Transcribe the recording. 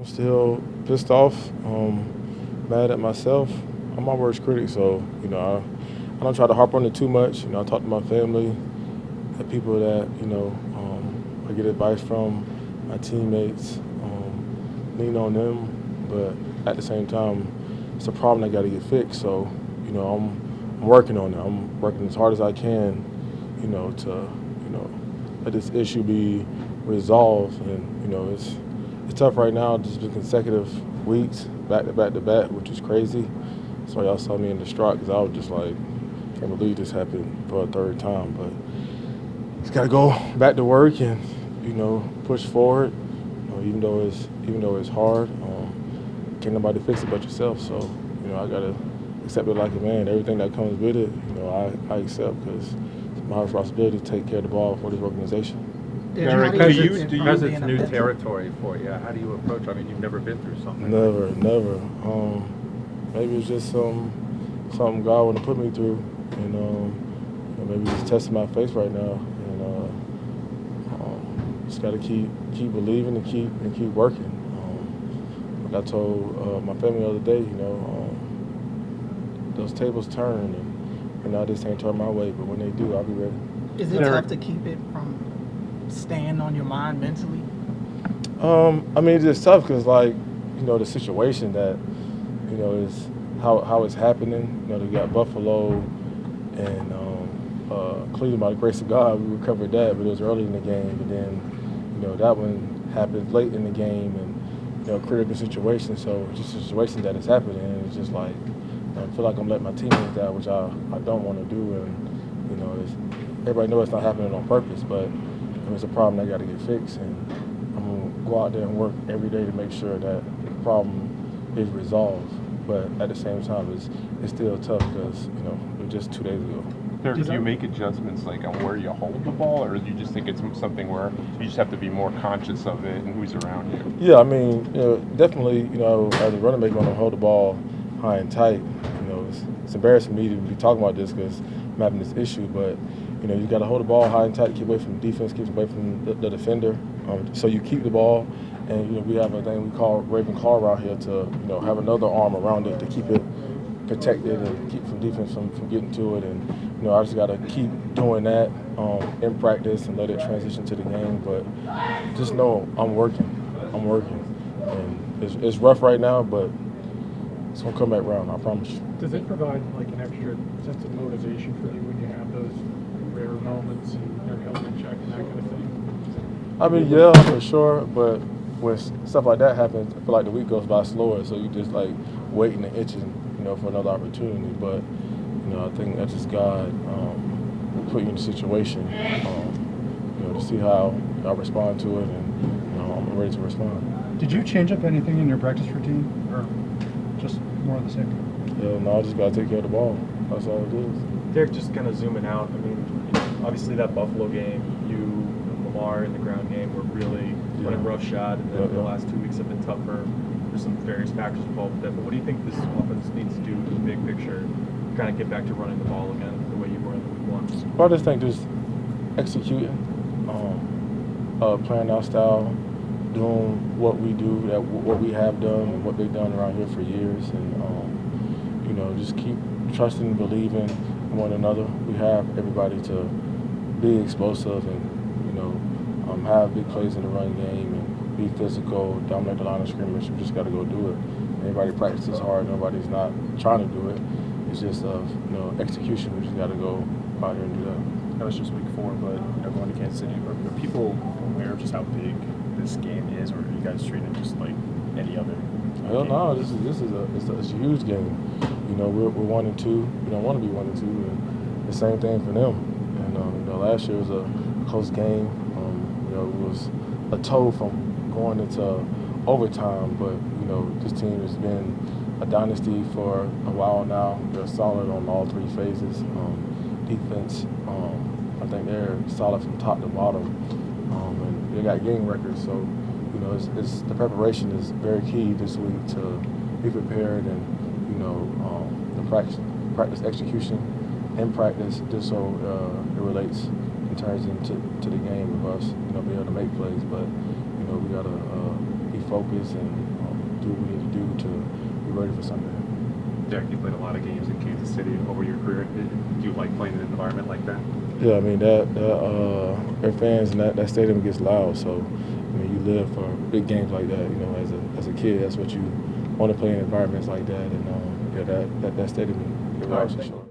I'm still pissed off, mad at myself. I'm my worst critic, so I don't try to harp on it too much. I talk to my family, the people that I get advice from, my teammates, lean on them. But at the same time, it's a problem that got to get fixed. So I'm working on it. I'm working as hard as I can, to let this issue be resolved. And it's tough right now. Just been consecutive weeks, back to back to back, which is crazy. So y'all saw me in distraught because I was just like, can't believe this happened for a third time. But just gotta go back to work and push forward. Even though it's hard, can't nobody fix it but yourself. So I gotta accept it like a man. Everything that comes with it, I accept because it's my responsibility to take care of the ball for this organization. Derrick, Because it's new territory for you, how do you approach? I mean, you've never been through something. Never. Maybe it's just something God want to put me through, and maybe He's testing my faith right now, and just got to keep believing and keep working. Like I told my family the other day, those tables turn, and now this ain't turn my way, but when they do, I'll be ready. Is it tough to keep it from staying on your mind mentally? I mean, it's just tough because, the situation that, is how it's happening. They got Buffalo and Cleveland. By the grace of God, we recovered that, but it was early in the game. And then, that one happened late in the game and, critical situation. So it's just a situation that is happening. And it's just like, I feel like I'm letting my teammates down, which I don't want to do. And, everybody knows it's not happening on purpose, but it's a problem that got to get fixed. And I'm going to go out there and work every day to make sure that the problem is resolved. But at the same time, it's still tough because, it was just 2 days ago. Derrick, do you make adjustments on where you hold the ball, or do you just think it's something where you just have to be more conscious of it and who's around you? Yeah, I mean, definitely, as a running back, going to hold the ball high and tight. It's embarrassing me to be talking about this because I'm having this issue, but you got to hold the ball high and tight, keep away from the defense, keep away from the defender. So you keep the ball, and we have a thing we call Raven Claw around here to have another arm around it to keep it protected and keep from defense from getting to it. And I just got to keep doing that in practice and let it transition to the game. But just know I'm working, and it's rough right now, but it's gonna come back around. I promise you. Does it provide an extra sense of motivation for you when you have those rare moments and you're held in check and that kind of thing? I mean, yeah, for sure. But when stuff like that happens, I feel like the week goes by slower. So you just waiting and itching, for another opportunity. But I think that's just God put you in a situation, to see how I respond to it, and I'm ready to respond. Did you change up anything in your practice routine, or just more of the same? Yeah, no, I just got to take care of the ball. That's all it is. Derrick, just kind of zooming out, I mean, obviously that Buffalo game, you and Lamar in the ground game were really running roughshod, and then the last 2 weeks have been tougher. There's some various factors involved with that, but what do you think this offense needs to do in the big picture to kind of get back to running the ball again the way you were in the week one? Well, I just think just executing, playing our style, doing what we do, what we have done, and what they've done around here for years, and just keep trusting and believing in one another. We have everybody to be explosive and have big plays in the run game and be physical, dominate the line of scrimmage. We just got to go do it. Everybody practices hard. Nobody's not trying to do it. It's just execution. We just got to go out here and do that. That was just week 4, but going to Kansas City. Are people aware of just how big this game is, or are you guys treating it just like any other? Hell no, this is a huge game. We're 1-2. We don't want to be 1-2. And the same thing for them. And last year was a close game. It was a toe from going into overtime, but this team has been a dynasty for a while now. They're solid on all 3 phases. Defense, I think they're solid from top to bottom, and they got game records. So it's the preparation is very key this week to be prepared and the practice execution in practice, just so it relates and turns into the game of us being able to make plays. But we gotta be focused and do what we need to do to be ready for Sunday. Derrick, you played a lot of games in Kansas City over your career. Do you like playing in an environment like that? Yeah, I mean their fans and that stadium gets loud. So I mean you live for big games like that. You know, as a kid, that's what you want to play in environments like that. And yeah, that stadium, it rocks for sure.